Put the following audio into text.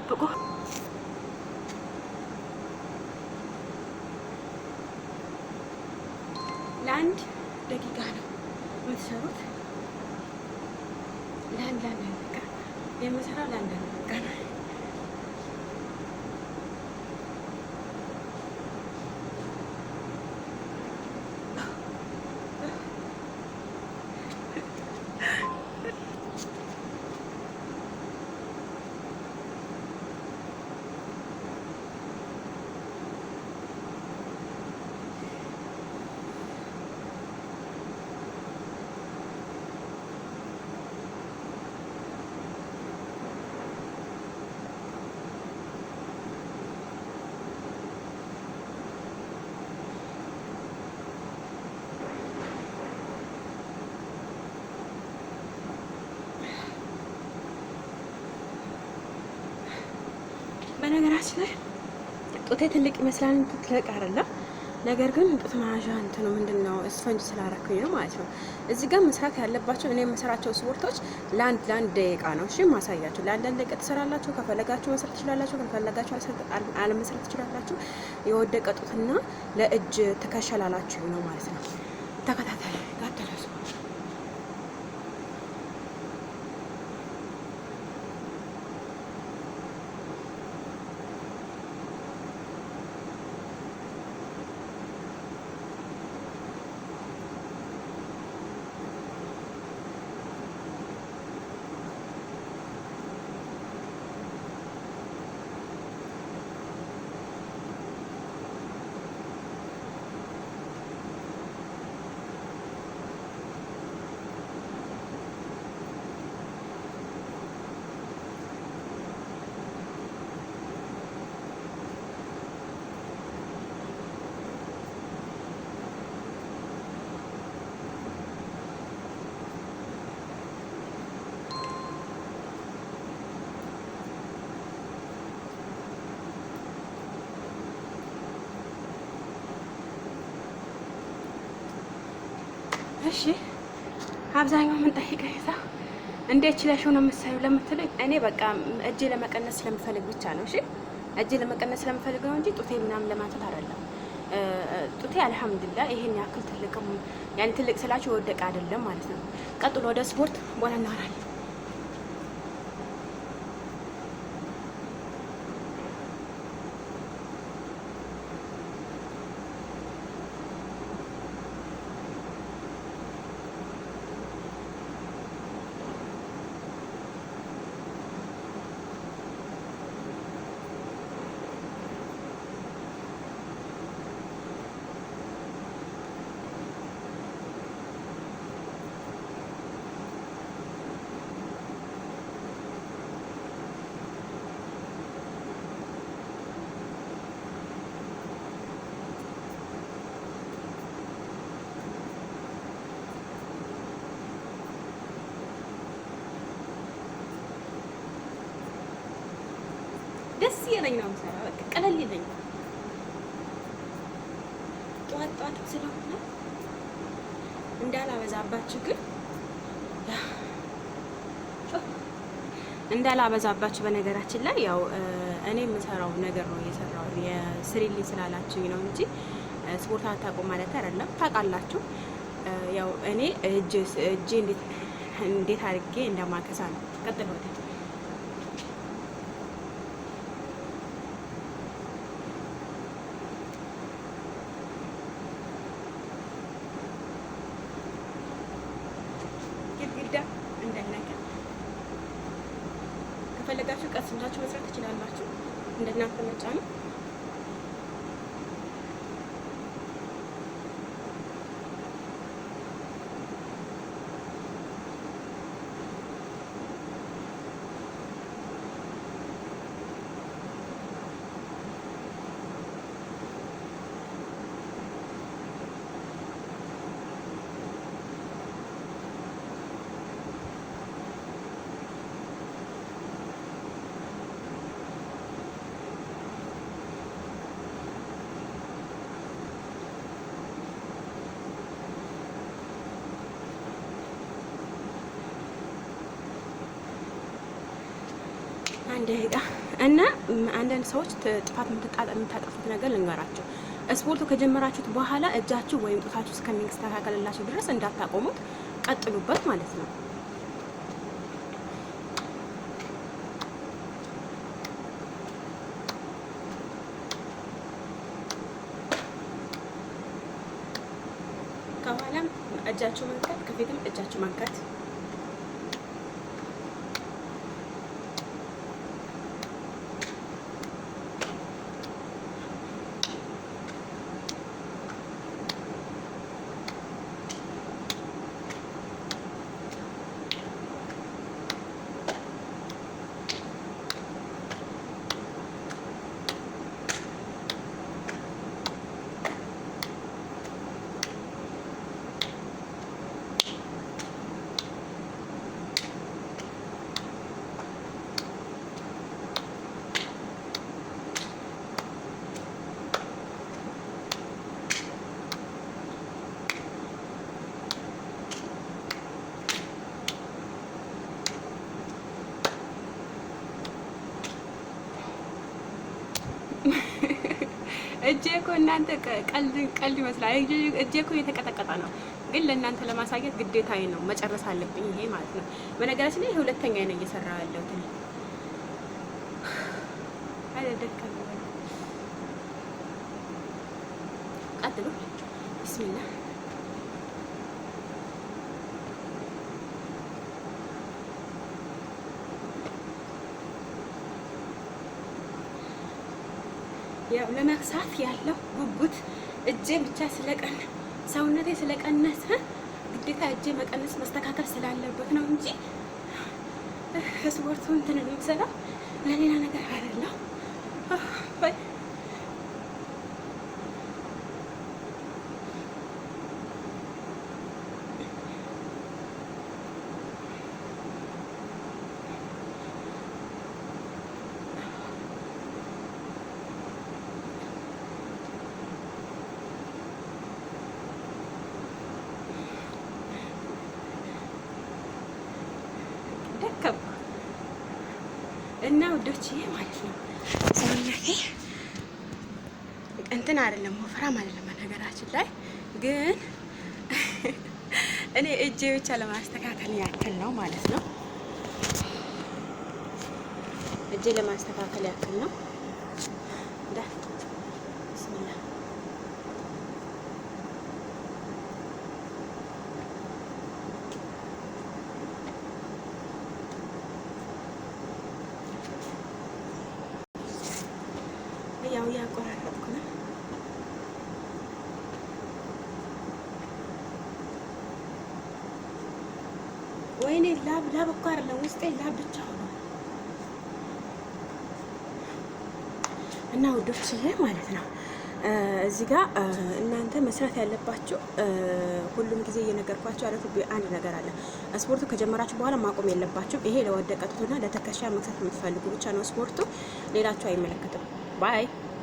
ጠብቁ። ለአንድ ደቂቃ ነው የምትሰሩት። ለአንድ ደቂቃ የምሰራው ለአንድ ደቂቃ ነው። በነገራችን ላይ ጡቴ ትልቅ ይመስላል፣ ትልቅ አይደለም። ነገር ግን ጡት መያዣ እንትኑ ምንድነው ስፈንጅ ስላረኩኝ ነው ማለት ነው። እዚህ ጋር መስራት ያለባቸው እኔ የምሰራቸው ስፖርቶች ለአንድ ደቂቃ ነው። እሺ ማሳያችሁ። ለአንድ ደቂቃ ትሰራላችሁ። ከፈለጋችሁ መስራት ትችላላችሁ፣ ከፈለጋችሁ አለመስራት ትችላላችሁ። የወደቀ ጡትና ለእጅ ትከሸላላችሁ ነው ማለት ነው። ተከታተሉ ጋተለሱ እሺ አብዛኛው ምን ጠይቀኝ ሰው እንዴት ችለሽ ነው የምትሰሪው ለምትለኝ እኔ በቃ እጄ ለመቀነስ ስለምፈልግ ብቻ ነው። እሺ እጄ ለመቀነስ ስለምፈልግ ነው እንጂ ጡቴ ምናምን ለማንሳት አይደለም። ጡቴ አልሐምዱሊላህ ይሄን ያክል ትልቅም ያኔ ትልቅ ስላችሁ የወደቀ አይደለም ማለት ነው። ቀጥሎ ወደ ስፖርት በኋላ እናወራለን። ደስ ይለኝ ነው የምሰራው። በቃ ቀለል ይለኝ ጧት ስለሆነ እንዳላበዛባችሁ ግን እንዳላበዛባችሁ። በነገራችን ላይ ያው እኔ የምሰራው ነገር ነው እየሰራው የስሪልኝ ስላላችሁኝ ነው እንጂ ስፖርት አታውቁም ማለት አይደለም። ታውቃላችሁ። ያው እኔ እጄ እንዴት አድርጌ እንደማከሳ ነው። ቀጥሎ ወደ ግድግዳ እንዳይነካ ከፈለጋችሁ ቀስ ብላችሁ መስራት ትችላላችሁ። እንደናንተ መጫ ነው። አንድ ደቂቃ እና አንዳንድ ሰዎች ጥፋት የምታጠፉት ነገር ልንገራቸው። ስፖርቱ ከጀመራችሁት በኋላ እጃችሁ ወይም ጡታችሁ እስከሚስተካከልላችሁ ድረስ እንዳታቆሙት፣ ቀጥሉበት ማለት ነው። ከኋላም እጃችሁ መንካት፣ ከፊትም እጃችሁ መንካት። እጄ እኮ እናንተ ቀልድ ይመስላል። እጄ እኮ የተቀጠቀጠ ነው፣ ግን ለእናንተ ለማሳየት ግዴታዬ ነው፣ መጨረስ አለብኝ ይሄ ማለት ነው። በነገራችን ላይ ይሄ ሁለተኛ ነው እየሰራሁ ያለሁት እኔ አይደለም። ቀጥሉ። ቢስሚላህ ያው ለመክሳት ያለው ጉጉት እጄ ብቻ ሰውነቴ ስለቀነሰ ግዴታ እጄ መቀነስ መስተካከል ስላለበት ነው እንጂ ስፖርቱ እንትን የሚሰራው ለሌላ ነገር አይደለም። እና ውዶች ማለት ነው ሰውነቴ እንትን አይደለም፣ ወፍራም አይደለም። በነገራችን ላይ ግን እኔ እጄ ብቻ ለማስተካከል ያክል ነው ማለት ነው። እጄ ለማስተካከል ያክል ነው። ያው ያቆራረጥኩ ነው። ወይኔ ላብ እኮ አይደለም ውስጤ ላብ ብቻ ሆኖ እና ውዶች ማለት ነው። እዚህ ጋር እናንተ መስራት ያለባችሁ ሁሉም ጊዜ እየነገርኳችሁ ያለፉ አንድ ነገር አለ። ስፖርቱ ከጀመራችሁ በኋላ ማቆም የለባችሁ። ይሄ ለወደቀቱና ለተከሻ መክሳት የምትፈልጉ ብቻ ነው ስፖርቱ፣ ሌላችሁ አይመለከትም። ባይ